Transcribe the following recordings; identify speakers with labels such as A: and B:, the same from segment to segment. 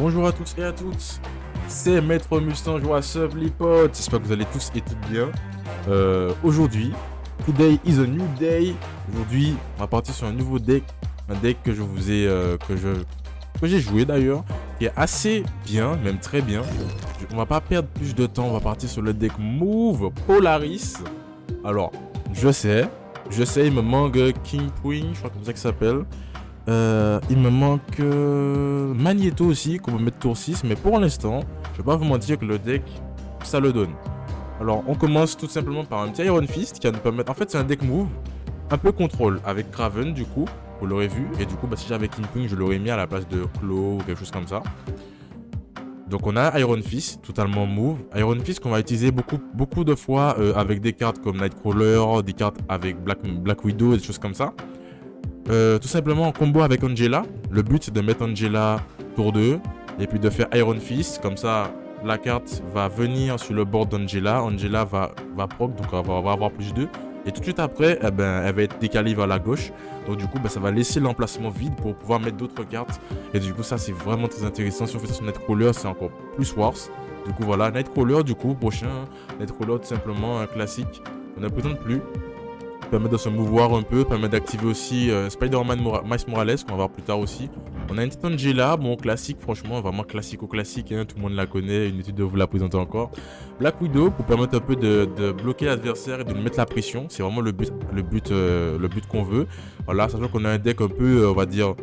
A: Bonjour à tous et à toutes, c'est Maître Mustang, what's up les potes. J'espère que vous allez tous et toutes bien. Aujourd'hui, today is a new day. Aujourd'hui, on va partir sur un nouveau deck, un deck que je vous ai, que j'ai joué d'ailleurs, qui est assez bien, même très bien. On va pas perdre plus de temps, on va partir sur le deck Move Polaris. Alors, je sais, il me manque King Queen, je crois comme ça que ça s'appelle. Il me manque Magneto aussi, qu'on peut mettre tour 6, mais pour l'instant, je vais pas vous mentir que le deck, ça le donne. Alors, on commence tout simplement par un petit Iron Fist qui va nous permettre. En fait, c'est un deck move, un peu contrôle, avec Kraven du coup, vous l'aurez vu, et du coup, si j'avais King Queen, je l'aurais mis à la place de Claw ou quelque chose comme ça. Donc, on a Iron Fist, totalement move. Iron Fist qu'on va utiliser beaucoup de fois avec des cartes comme Nightcrawler, des cartes avec Black Widow et des choses comme ça. Tout simplement en combo avec Angela. Le but c'est de mettre Angela tour 2 et puis de faire Iron Fist. Comme ça, la carte va venir sur le board d'Angela. Angela va proc, donc elle va avoir plus 2. Et tout de suite après, elle va être décalée vers la gauche. Donc du coup, ça va laisser l'emplacement vide pour pouvoir mettre d'autres cartes. Et du coup, ça c'est vraiment très intéressant. Si on fait ça sur Nightcrawler, c'est encore plus worse. Du coup, voilà, Nightcrawler, du coup, prochain. Nightcrawler, tout simplement, un classique. On ne présente plus. Permet de se mouvoir un peu, permet d'activer aussi Spider-Man Miles Morales qu'on va voir plus tard aussi. On a une petite Angela, bon classique, franchement vraiment classique, hein, tout le monde la connaît, inutile de vous la présenter encore. Black Widow pour permettre un peu de bloquer l'adversaire et de lui mettre la pression, c'est vraiment le but qu'on veut. Voilà, sachant qu'on a un deck un peu, on va dire,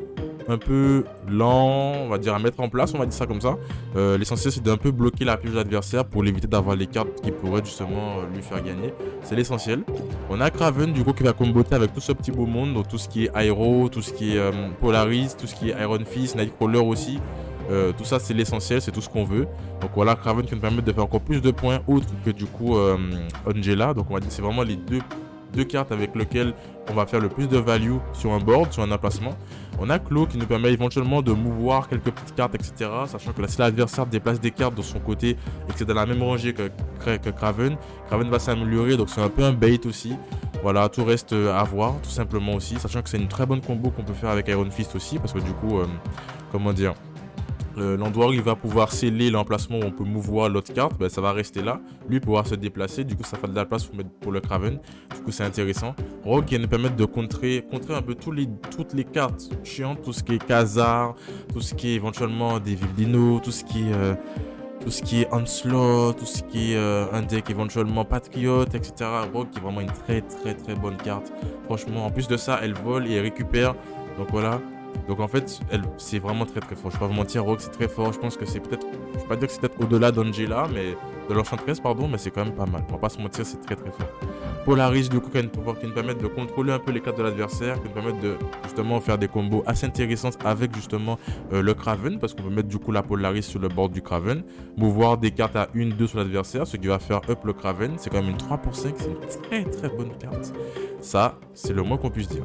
A: un peu lent, on va dire, à mettre en place, on va dire ça comme ça. L'essentiel c'est d'un peu bloquer la pioche de l'adversaire pour l'éviter d'avoir les cartes qui pourraient justement lui faire gagner. C'est l'essentiel. On a Kraven du coup qui va comboter avec tout ce petit beau monde, donc tout ce qui est Aero, tout ce qui est Polaris, tout ce qui est Iron Fist, Nightcrawler aussi. Tout ça c'est l'essentiel, c'est tout ce qu'on veut. Donc voilà, Kraven qui nous permet de faire encore plus de points autres que du coup Angela. Donc on va dire c'est vraiment les deux cartes avec lesquelles on va faire le plus de value sur un board, sur un emplacement. On a Claw qui nous permet éventuellement de mouvoir quelques petites cartes, etc. Sachant que là, si l'adversaire déplace des cartes de son côté et que c'est dans la même rangée que Kraven, Kraven va s'améliorer, donc c'est un peu un bait aussi. Voilà, tout reste à voir, tout simplement aussi. Sachant que c'est une très bonne combo qu'on peut faire avec Iron Fist aussi, parce que du coup, comment dire, l'endroit où il va pouvoir sceller l'emplacement où on peut mouvoir l'autre carte, ça va rester là. Lui pouvoir se déplacer, du coup ça fait de la place pour le Kraven. Du coup c'est intéressant. Rogue qui va nous permettre de contrer un peu toutes les cartes chiantes, tout ce qui est Khazar, tout ce qui est éventuellement Devil Dino, tout ce qui est Onslaught, tout ce qui est un deck éventuellement Patriot, etc. Rogue qui est vraiment une très bonne carte. Franchement, en plus de ça, elle vole et elle récupère. Donc voilà. Donc en fait, c'est vraiment très fort. Je vais pas vous mentir, Rogue c'est très fort. Je pense que c'est peut-être, je vais pas dire que c'est peut-être au-delà d'Angela, mais de l'Enchantress, pardon, mais c'est quand même pas mal. On va pas se mentir, c'est très fort. Polaris, du coup, qui nous permettent de contrôler un peu les cartes de l'adversaire, qui nous permettent de justement faire des combos assez intéressantes avec justement le Kraven, parce qu'on peut mettre du coup la Polaris sur le board du Kraven, mouvoir des cartes à 1-2 sur l'adversaire, ce qui va faire up le Kraven. C'est quand même une 3 pour 5, c'est une très bonne carte. Ça, c'est le moins qu'on puisse dire.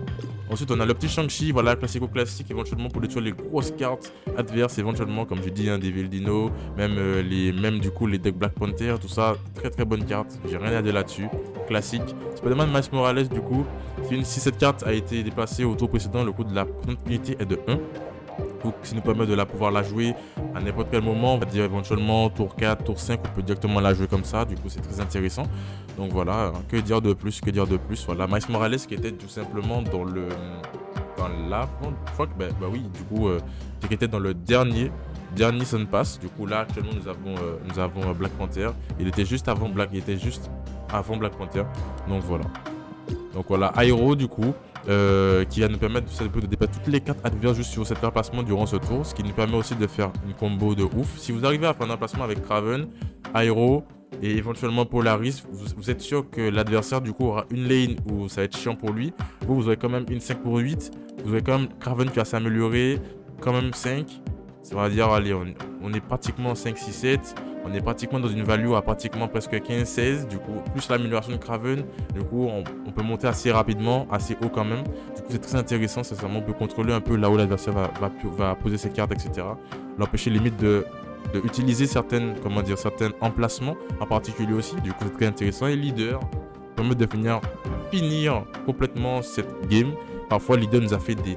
A: Ensuite, on a le petit Shang-Chi, voilà, classique, éventuellement pour détruire les grosses cartes adverses, éventuellement, comme je dis, Devil Dino, même du coup les decks Black Panther, tout ça, très bonne carte, j'ai rien à dire là-dessus, classique. Spider-Man Miles Morales, du coup, si cette carte a été dépassée au tour précédent, le coût de la unité est de 1. Donc, ça nous permet de pouvoir la jouer à n'importe quel moment, on va dire éventuellement tour 4, tour 5, on peut directement la jouer comme ça, du coup c'est très intéressant. Donc voilà, que dire de plus, voilà, Miles Morales qui était tout simplement dans l'avant, je crois que, oui, du coup, qui était dans le dernier Sun Pass, du coup là actuellement nous avons Black Panther, il était juste avant Black Panther, donc voilà, Aero du coup, qui va nous permettre de dépasser toutes les cartes adverses juste sur cet emplacement durant ce tour, ce qui nous permet aussi de faire une combo de ouf. Si vous arrivez à faire un emplacement avec Kraven, Aero et éventuellement Polaris, vous êtes sûr que l'adversaire du coup aura une lane où ça va être chiant pour lui. Vous aurez quand même une 5 pour 8, vous aurez quand même Kraven qui va s'améliorer, quand même 5. Ça va dire, allez, on est pratiquement 5, 6, 7. On est pratiquement dans une value à pratiquement presque 15, 16. Du coup, plus l'amélioration de Kraven. Du coup, on peut monter assez rapidement, assez haut quand même. Du coup, c'est très intéressant. C'est vraiment, on peut contrôler un peu là où l'adversaire va poser ses cartes, etc. L'empêcher limite de utiliser certains emplacements en particulier aussi. Du coup, c'est très intéressant. Et leader permet de finir complètement cette game. Parfois, leader nous a fait des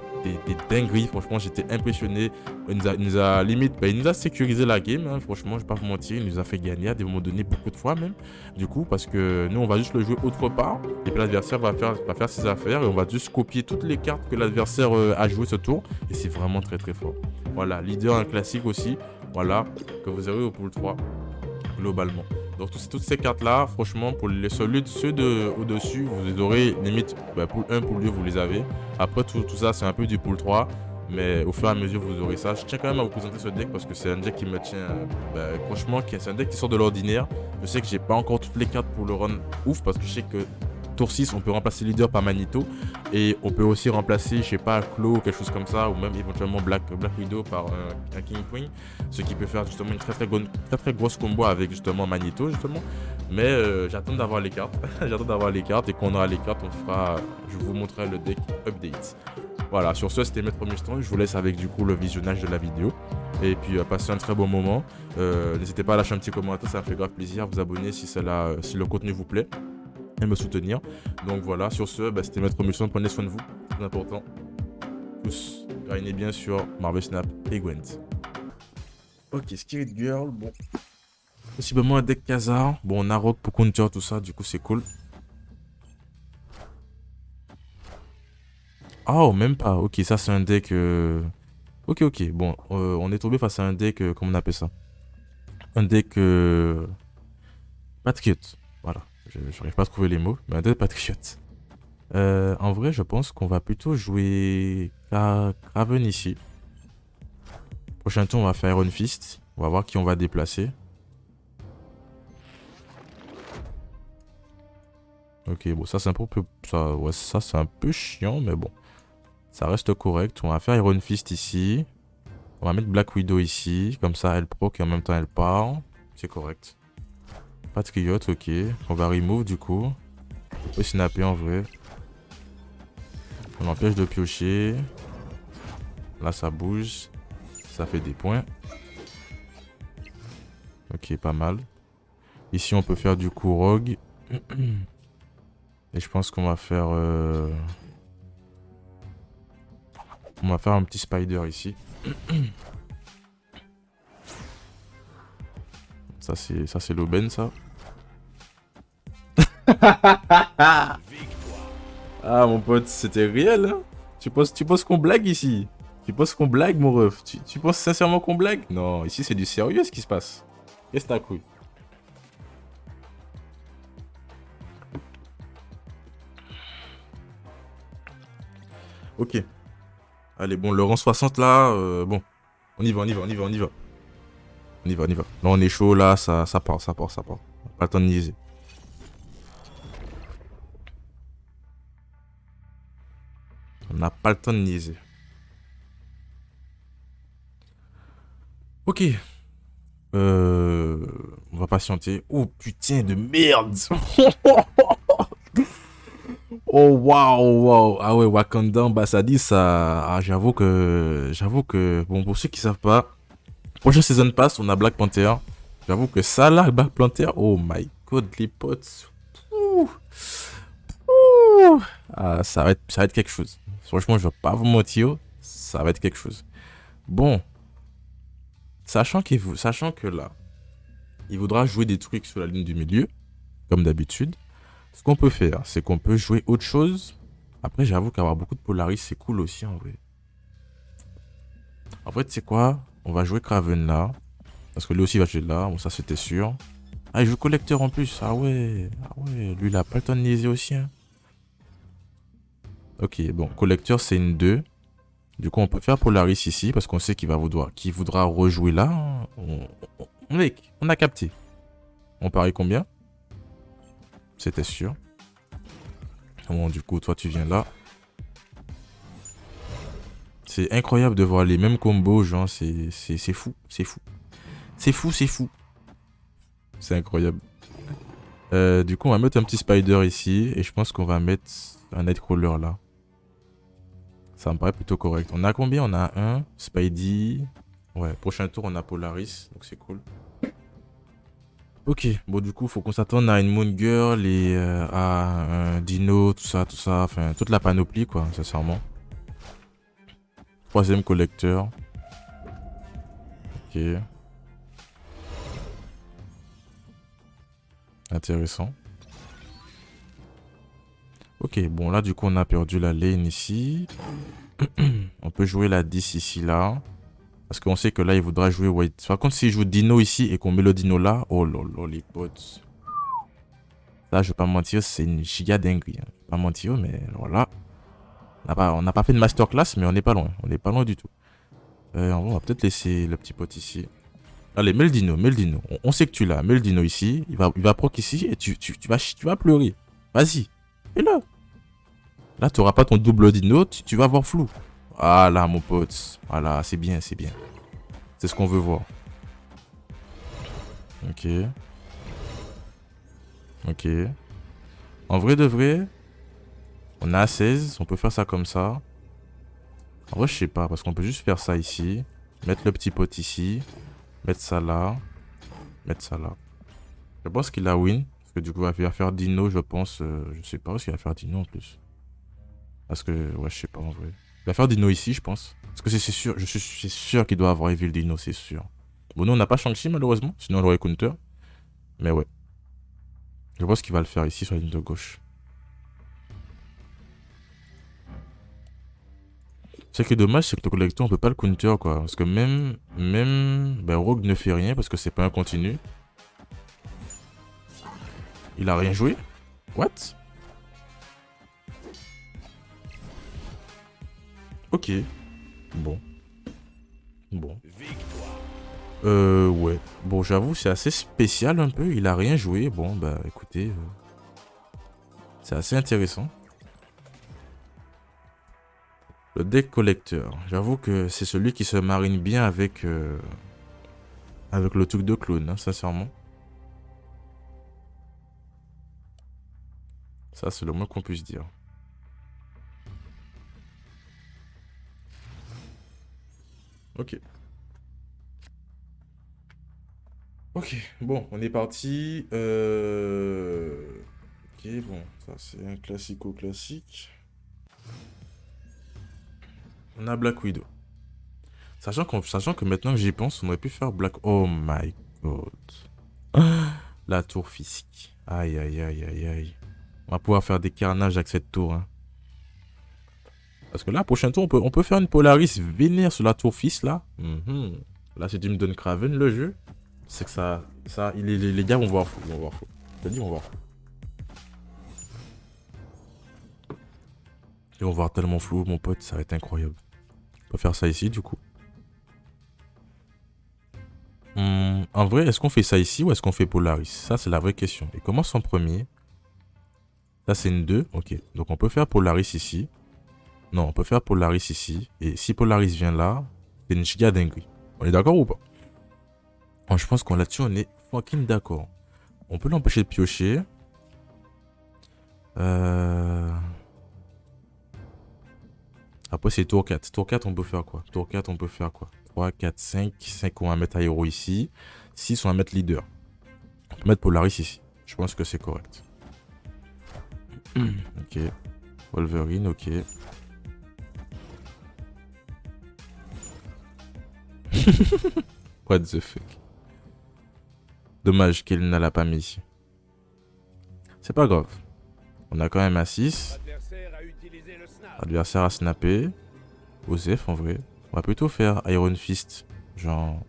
A: dingueries. Franchement, j'étais impressionné. Il nous a limite, il nous a sécurisé la game. Hein. Franchement, je ne vais pas vous mentir. Il nous a fait gagner à des moments donnés, beaucoup de fois même. Du coup, parce que nous, on va juste le jouer autre part. Et puis l'adversaire va faire ses affaires. Et on va juste copier toutes les cartes que l'adversaire a jouées ce tour. Et c'est vraiment très très fort. Voilà, leader, un classique aussi. Voilà, que vous avez au pool 3, globalement. Donc toutes ces cartes-là, franchement, pour ceux au-dessus, vous les aurez limite, pool 1, pool 2, vous les avez. Après, tout ça, c'est un peu du pool 3. Mais au fur et à mesure, vous aurez ça. Je tiens quand même à vous présenter ce deck parce que c'est un deck qui me tient, franchement, c'est un deck qui sort de l'ordinaire. Je sais que j'ai pas encore toutes les cartes pour le run ouf parce que je sais que tour 6, on peut remplacer leader par Magneto. Et on peut aussi remplacer, je sais pas, Claw ou quelque chose comme ça. Ou même éventuellement Black Widow par un King Queen. Ce qui peut faire justement une très grosse combo avec justement Magneto, justement. Mais j'attends d'avoir les cartes. J'attends d'avoir les cartes. Et quand on aura les cartes, je vous montrerai le deck update. Voilà, sur ce, c'était Maître Muston. Je vous laisse avec du coup le visionnage de la vidéo. Et puis, passez un très bon moment. N'hésitez pas à lâcher un petit commentaire, ça me fait grave plaisir. Vous abonner si le contenu vous plaît. Et me soutenir. Donc voilà, sur ce, c'était Maître Muston. Prenez soin de vous. C'est important. Tous, gagnez bien sur Marvel Snap et Gwent. Ok, Spirit Girl, bon. Possiblement un deck Khazar. Bon, on a Rock pour counter, tout ça, du coup, c'est cool. Oh, même pas. Ok, ça, c'est un deck. Ok. Bon, on est tombé face à un deck. Comment on appelle ça? Un deck. Patriot. Voilà. Je n'arrive pas à trouver les mots, mais un deck Patriot. En vrai, je pense qu'on va plutôt jouer Kraven ici. Prochain tour, on va faire Iron Fist. On va voir qui on va déplacer. Ok, bon, ça c'est un peu... ça c'est un peu chiant, mais bon. Ça reste correct. On va faire Iron Fist ici. On va mettre Black Widow ici. Comme ça, elle proc et en même temps, elle part. C'est correct. Patriot, ok. On va remove du coup. On peut snapper en vrai. On empêche de piocher. Là, ça bouge. Ça fait des points. Ok, pas mal. Ici, on peut faire du coup Rogue. Et je pense qu'on va faire... On va faire un petit Spider ici. Ça, c'est l'aubaine, ça. Ah, mon pote, c'était réel, hein? Tu penses qu'on blague ici? Tu penses qu'on blague, mon ref? Tu penses sincèrement qu'on blague? Non, ici, c'est du sérieux, ce qui se passe. Qu'est-ce que t'as cru? Ok. Allez, bon, le rang 60, là, bon. On y va. Là, on est chaud, là, ça part. Pas le temps de niaiser. On n'a pas le temps de niaiser. Ok. On va patienter. Oh putain de merde. Oh waouh. Ah ouais, Wakanda Ambassadis, ça. Ah, j'avoue que. Bon, pour ceux qui savent pas, prochaine Season Pass, on a Black Panther. J'avoue que ça là, Black Panther. Oh my god, les potes. Ouh. Ah, ça va être quelque chose. Franchement, je vais pas vous mentir. Ça va être quelque chose. Bon. Sachant que là, il voudra jouer des trucs sur la ligne du milieu, comme d'habitude. Ce qu'on peut faire, c'est qu'on peut jouer autre chose. Après, j'avoue qu'avoir beaucoup de Polaris, c'est cool aussi, en vrai. En fait, tu sais quoi? On va jouer Kraven là. Parce que lui aussi va jouer là. Bon, ça, c'était sûr. Ah, il joue collecteur en plus. Ah ouais. Lui, il a pas le temps de niaiser aussi. Hein. Ok, bon. Collecteur, c'est une 2. Du coup, on peut faire Polaris ici. Parce qu'on sait qu'il voudra rejouer là. On a capté. On parie combien? C'était sûr. Bon, du coup, toi, tu viens là. C'est incroyable de voir les mêmes combos, genre, c'est fou. C'est incroyable. Du coup, on va mettre un petit Spider ici. Et je pense qu'on va mettre un Nightcrawler là. Ça me paraît plutôt correct. On a combien? On a un Spidey. Ouais, prochain tour, on a Polaris. Donc, c'est cool. Ok, bon du coup, faut qu'on s'attende à une Moon Girl et à un Dino, tout ça, enfin toute la panoplie quoi, sincèrement. Troisième collecteur. Ok, intéressant. Ok, bon là du coup on a perdu la lane ici. On peut jouer la 10 ici là. Parce qu'on sait que là il voudra jouer White. Par contre s'il joue Dino ici et qu'on met le Dino là, oh lolo les potes. Là je vais pas mentir, c'est une giga dinguerie. Hein. Je vais pas mentir, mais voilà. On n'a pas fait de masterclass, mais on n'est pas loin. On n'est pas loin du tout. On va peut-être laisser le petit pote ici. Allez, mets le Dino, mets le Dino. On sait que tu l'as. Mets le Dino ici. Il va proc ici et tu vas pleurer. Vas-y. Fais-le. Là, tu n'auras pas ton double Dino. Tu vas voir flou. Voilà, mon pote. Voilà, c'est bien, c'est bien. C'est ce qu'on veut voir. Ok. Ok. En vrai de vrai, on a 16. On peut faire ça comme ça. En vrai, je sais pas. Parce qu'on peut juste faire ça ici. Mettre le petit pote ici. Mettre ça là. Mettre ça là. Je pense qu'il a win. Parce que du coup, il va faire Dino, je pense. Je sais pas ce qu'il va faire Dino en plus. Parce que, ouais, je sais pas en vrai. Il va faire Dino ici, je pense. Parce que c'est sûr, je suis sûr qu'il doit avoir Evil Dino, c'est sûr. Bon, nous, on n'a pas Shang-Chi malheureusement. Sinon, on l'aurait counter. Mais ouais. Je pense qu'il va le faire ici sur la ligne de gauche. Ce qui est dommage, c'est que le collector, on peut pas le counter, quoi. Parce que ben, Rogue ne fait rien parce que c'est pas un continu. Il a rien joué. What? Ok. Bon. Bon. Ouais. Bon, j'avoue, c'est assez spécial un peu. Il a rien joué. Bon, bah, écoutez. C'est assez intéressant. Le deck collecteur. J'avoue que c'est celui qui se marine bien avec, avec le truc de clone, hein, sincèrement. Ça, c'est le moins qu'on puisse dire. Ok. Ok, bon, on est parti. Ok, bon, ça c'est un classico-classique. On a Black Widow. Sachant que maintenant que j'y pense, on aurait pu faire Black... Oh my god. La tour physique. Aïe, aïe, aïe, aïe, aïe. On va pouvoir faire des carnages avec cette tour. Hein. Parce que là, prochain tour, on peut faire une Polaris vénère sur la tour fils, là. Là, si tu me donnes Kraven, le jeu, c'est que les gars vont voir fou. Ils vont voir fou. Je te dis, ils vont voir fou. Ils vont voir tellement flou, mon pote, ça va être incroyable. On peut faire ça ici, du coup. En vrai, est-ce qu'on fait ça ici ou est-ce qu'on fait Polaris? Ça, c'est la vraie question. Et commence en premier. Ça, c'est une 2. Ok. Donc, on peut faire Polaris ici. Non, on peut faire Polaris ici. Et si Polaris vient là, c'est une giga dinguerie. On est d'accord ou pas? Bon, je pense qu'on là-dessus, on est fucking d'accord. On peut l'empêcher de piocher. Après, c'est tour 4. Tour 4, on peut faire quoi? Tour 4, on peut faire quoi? 3, 4, 5. 5, on va mettre Aero ici. 6, on va mettre Leader. On peut mettre Polaris ici. Je pense que c'est correct. Ok. Wolverine, ok. What the fuck. Dommage qu'elle ne l'a pas mis ici. C'est pas grave. On a quand même un 6. Adversaire a snappé. Osef en vrai. On va plutôt faire Iron Fist. Genre.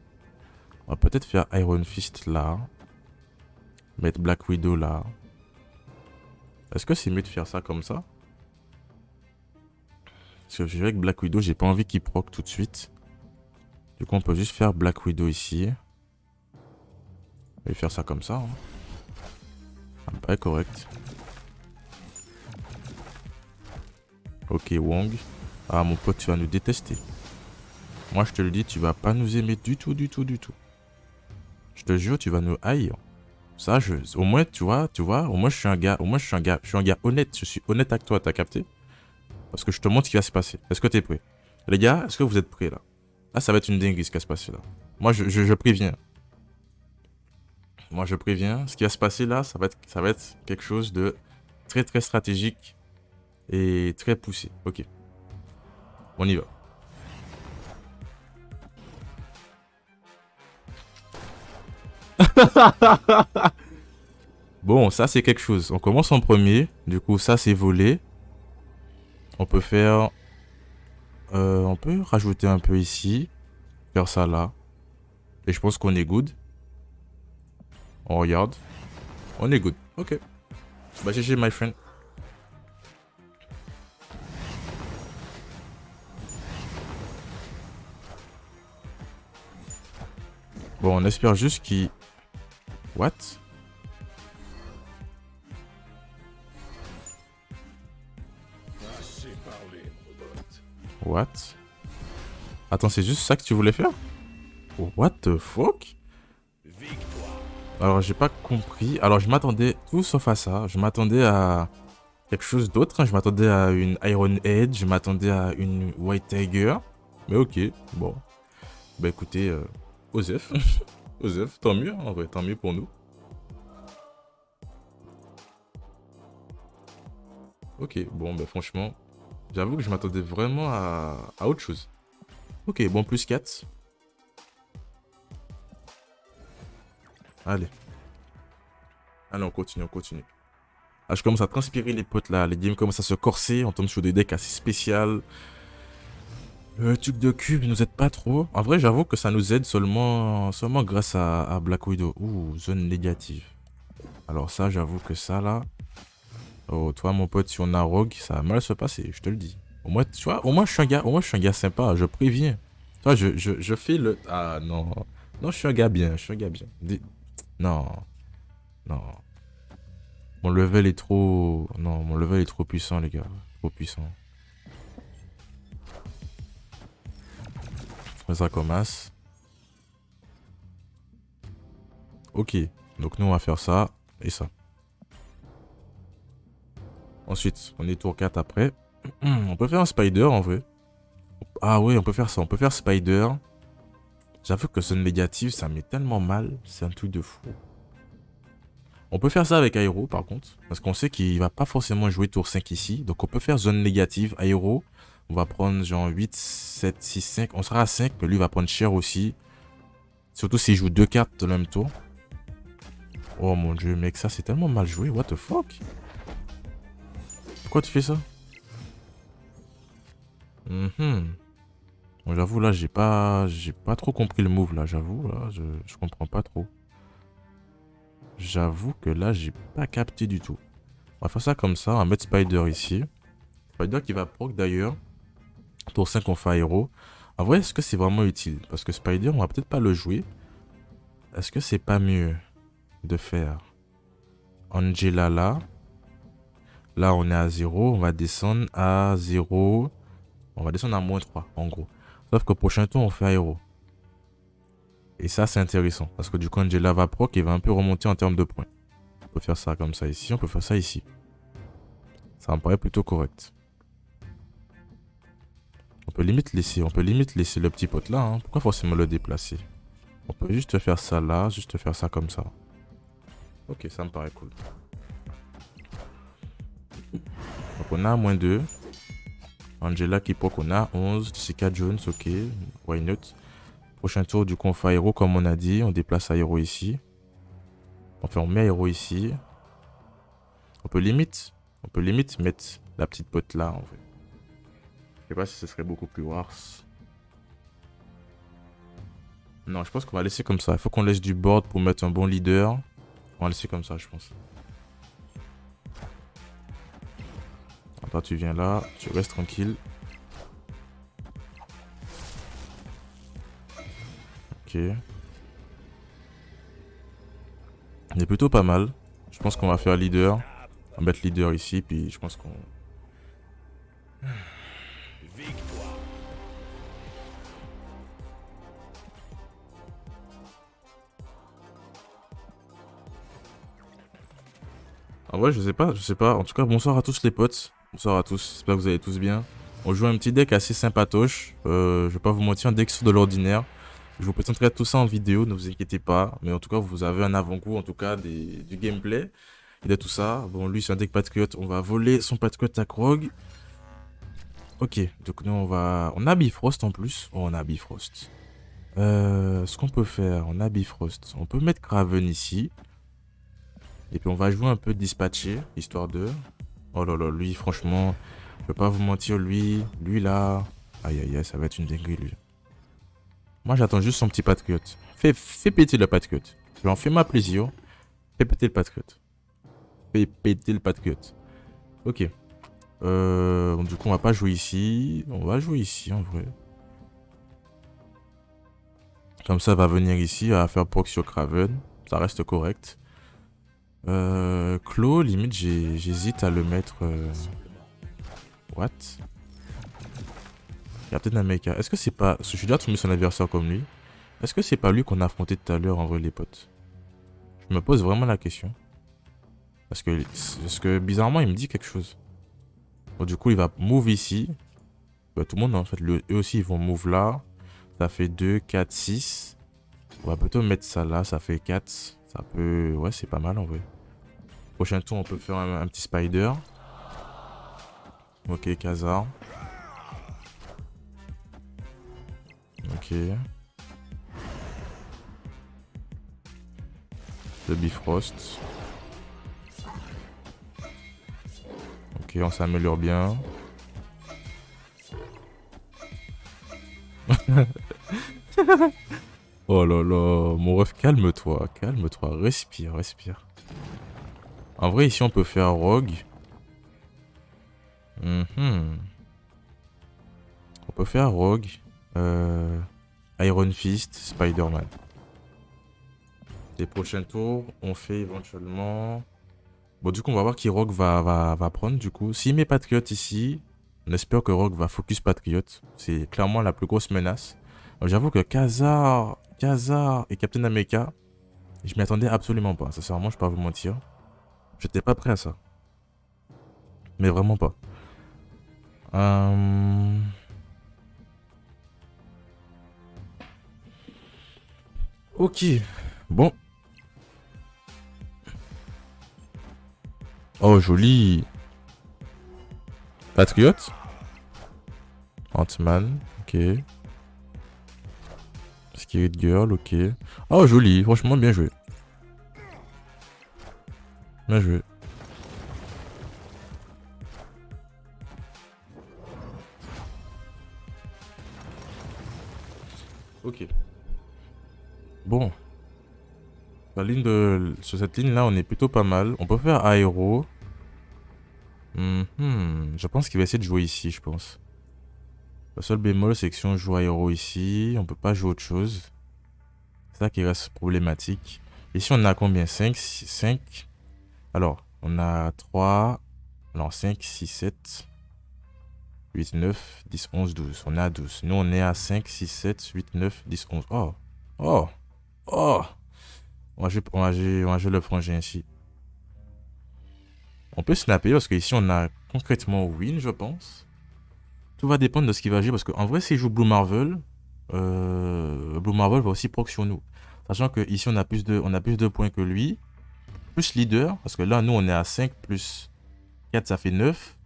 A: On va peut-être faire Iron Fist là. Mettre Black Widow là. Est-ce que c'est mieux de faire ça comme ça? Parce que je dirais que Black Widow, j'ai pas envie qu'il proc tout de suite. Du coup, on peut juste faire Black Widow ici. Et faire ça comme ça. Hein. Ça me paraît correct. Ok, Wong. Ah, mon pote, tu vas nous détester. Moi, je te le dis, tu vas pas nous aimer du tout, du tout, du tout. Je te jure, tu vas nous haïr. Ça, au moins, tu vois, au moins, je suis un gars, je suis un gars honnête. Je suis honnête avec toi, t'as capté? Parce que je te montre ce qui va se passer. Est-ce que t'es prêt? Les gars, est-ce que vous êtes prêts, là? Là, ça va être une dinguerie, ce qui va se passer, là. Moi, je préviens. Moi, je préviens, ce qui va se passer là, ça va être quelque chose de très très stratégique et très poussé. Ok, on y va. Bon, ça c'est quelque chose. On commence en premier. Du coup, ça c'est volé. On peut faire... on peut rajouter un peu ici. Faire ça là. Et je pense qu'on est good. On regarde. On est good. Ok. Bah GG my friend. Bon, on espère juste qu'il... What? What? Attends, c'est juste ça que tu voulais faire? What the fuck? Alors, j'ai pas compris. Alors, je m'attendais tout sauf à ça. Je m'attendais à quelque chose d'autre. Je m'attendais à une Iron Head. Je m'attendais à une White Tiger. Mais ok, bon. Bah écoutez, Osef. Osef, tant mieux, en vrai, tant mieux pour nous. Ok, bon, bah franchement, j'avoue que je m'attendais vraiment à autre chose. Ok, bon, plus 4. Allez. Allez, on continue, on continue. Ah, je commence à transpirer les potes là. Les games commencent à se corser. On tombe sur des decks assez spéciales. Le truc de cube nous aide pas trop. En vrai, j'avoue que ça nous aide seulement grâce à Black Widow. Ouh, zone négative. Alors ça, j'avoue que ça là... Oh, toi, mon pote, si on a Rogue, ça va mal se passer, je te le dis. Au moins, tu vois, au moins, je suis un gars sympa, je préviens. Tu vois, je fais le... Ah, non. Non, je suis un gars bien, je suis un gars bien. Non, non. Mon level est trop... Non, mon level est trop puissant, les gars. Trop puissant. Je fais ça comme as. Ok. Donc, nous, on va faire ça et ça. Ensuite, on est tour 4 après. On peut faire un spider, en vrai. Ah oui, on peut faire ça. On peut faire spider. J'avoue que zone négative, ça met tellement mal. C'est un truc de fou. On peut faire ça avec Aéro, par contre. Parce qu'on sait qu'il va pas forcément jouer tour 5 ici. Donc on peut faire zone négative, Aéro. On va prendre genre 8, 7, 6, 5. On sera à 5, mais lui va prendre cher aussi. Surtout s'il joue 2 cartes dans le même tour. Oh mon dieu, mec, ça c'est tellement mal joué. What the fuck? Pourquoi tu fais ça? Bon, j'avoue, là, j'ai pas trop compris le move, là. J'avoue, là, je comprends pas trop. J'avoue que là, j'ai pas capté du tout. On va faire ça comme ça. On va mettre Spider ici. Spider qui va proc d'ailleurs. Tour 5, on fait Aéro. En vrai, est-ce que c'est vraiment utile? Parce que Spider, on va peut-être pas le jouer. Est-ce que c'est pas mieux de faire Angela là? Là, on est à 0. On va descendre à 0. On va descendre à -3, en gros. Sauf qu'au prochain tour, on fait Aéro. Et ça, c'est intéressant. Parce que du coup, Angela va proc et va un peu remonter en termes de points. On peut faire ça comme ça ici. On peut faire ça ici. Ça me paraît plutôt correct. On peut limite laisser le petit pote là. Hein. Pourquoi forcément le déplacer? On peut juste faire ça là. Juste faire ça comme ça. Ok, ça me paraît cool. Donc on a -2. Angela qui proc, on a 11. Jessica Jones, ok. Why not? Prochain tour, du coup, on fait Aéro comme on a dit. On déplace Aéro ici. Enfin, on met Aéro ici. On peut limite mettre la petite pote là, en fait. Je sais pas si ce serait beaucoup plus worse. Non, je pense qu'on va laisser comme ça. Il faut qu'on laisse du board pour mettre un bon leader. On va laisser comme ça, je pense. Toi, tu viens là. Tu restes tranquille. Ok. Il est plutôt pas mal. Je pense qu'on va faire leader. On va mettre leader ici. Puis je pense qu'on... En vrai, je sais pas, je sais pas. En tout cas, bonsoir à tous les potes. Bonsoir à tous, j'espère que vous allez tous bien. On joue un petit deck assez sympatoche. Je vais pas vous mentir, un deck sur de l'ordinaire. Je vous présenterai tout ça en vidéo, ne vous inquiétez pas. Mais en tout cas, vous avez un avant-goût, en tout cas, du gameplay et de tout ça. Bon, lui, c'est un deck Patriote. On va voler son Patriote à Krog. Ok, donc nous, on a Bifrost en plus. Oh, on a Bifrost. Ce qu'on peut faire, on a Bifrost. On peut mettre Kraven ici. Et puis, on va jouer un peu dispatché, histoire de... Oh là là, lui, franchement, je peux pas vous mentir, lui là... Aïe, aïe, aïe, ça va être une dinguerie, lui. Moi, j'attends juste son petit Patriote. Fais péter le Patriote. Je lui en fais ma plaisir. Fais péter le Patriote. Fais péter le Patriote. Ok. Bon, du coup, on va pas jouer ici. On va jouer ici, en vrai. Comme ça, va venir ici, va faire proc sur Kraven. Ça reste correct. Claw, limite, j'hésite à le mettre... What? Captain America. Est-ce que c'est pas... Je suis déjà tombé son adversaire comme lui. Est-ce que c'est pas lui qu'on a affronté tout à l'heure, en vrai, les potes? Je me pose vraiment la question. Parce que bizarrement, il me dit quelque chose. Bon, du coup, il va move ici. Bah, tout le monde, en fait, eux aussi, ils vont move là. Ça fait 2, 4, 6. On va plutôt mettre ça là, ça fait 4. Ça peut... Ouais, c'est pas mal, en vrai. Prochain tour, on peut faire un petit spider. Ok, Khazar. Ok. Le Bifrost. Ok, on s'améliore bien. Oh là là, mon ref, calme-toi, calme-toi, respire, respire. En vrai, ici, on peut faire Rogue. On peut faire Rogue. Iron Fist, Spider-Man. Les prochains tours, on fait éventuellement... Bon, du coup, on va voir qui Rogue va prendre, du coup. S'il met Patriot ici, on espère que Rogue va focus Patriot. C'est clairement la plus grosse menace. J'avoue que Khazar et Captain America, je m'y attendais absolument pas. Sincèrement, je peux pas vous mentir. J'étais pas prêt à ça. Mais vraiment pas. Ok. Bon. Oh, joli. Patriot. Ant-Man. Ok. Spirit Girl. Ok. Oh, joli. Franchement, bien joué. Bien joué. Ok. Bon. Sur cette ligne-là, on est plutôt pas mal. On peut faire aéro. Je pense qu'il va essayer de jouer ici, je pense. Le seul bémol, c'est que si on joue aéro ici, on peut pas jouer autre chose. C'est ça qui reste problématique. Ici, on a combien? 5, 5. Alors, on a 3. Alors, 5, 6, 7, 8, 9, 10, 11, 12. On est à 12. Nous, on est à 5, 6, 7, 8, 9, 10, 11. Oh! Oh! Oh! On va jouer le frangin ici. On peut snapper parce qu'ici, on a concrètement win, je pense. Tout va dépendre de ce qu'il va jouer parce qu'en vrai, s'il joue Blue Marvel, Blue Marvel va aussi proc sur nous. Sachant qu'ici, on a plus de points que lui. Plus leader, parce que là, nous, on est à 5 plus 4, ça fait 9.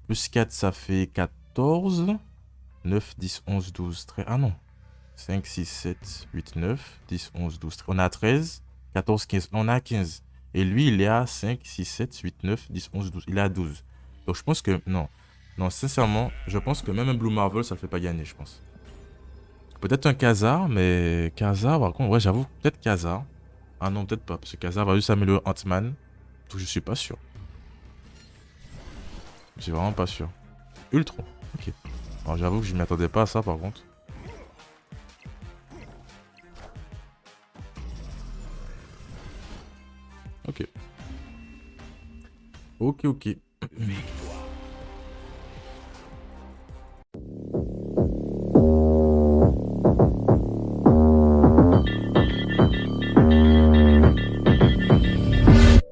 A: Plus 4, ça fait 14. 9, 10, 11, 12, 13. Ah non. 5, 6, 7, 8, 9, 10, 11, 12, 13. On a 13, 14, 15. On a 15. Et lui, il est à 5, 6, 7, 8, 9, 10, 11, 12. Il est à 12. Donc, je pense que... Non. Non, sincèrement, je pense que même un Blue Marvel, ça ne le fait pas gagner, je pense. Peut-être un Khazar, mais... Khazar, par contre, ouais, j'avoue, peut-être Khazar. Ah non, peut-être pas, parce que Khazar va juste améliorer Ant-Man. Donc, je suis pas sûr. Je suis vraiment pas sûr. Ultron. Ok. Alors, j'avoue que je m'y attendais pas à ça, par contre. Ok. Ok, ok.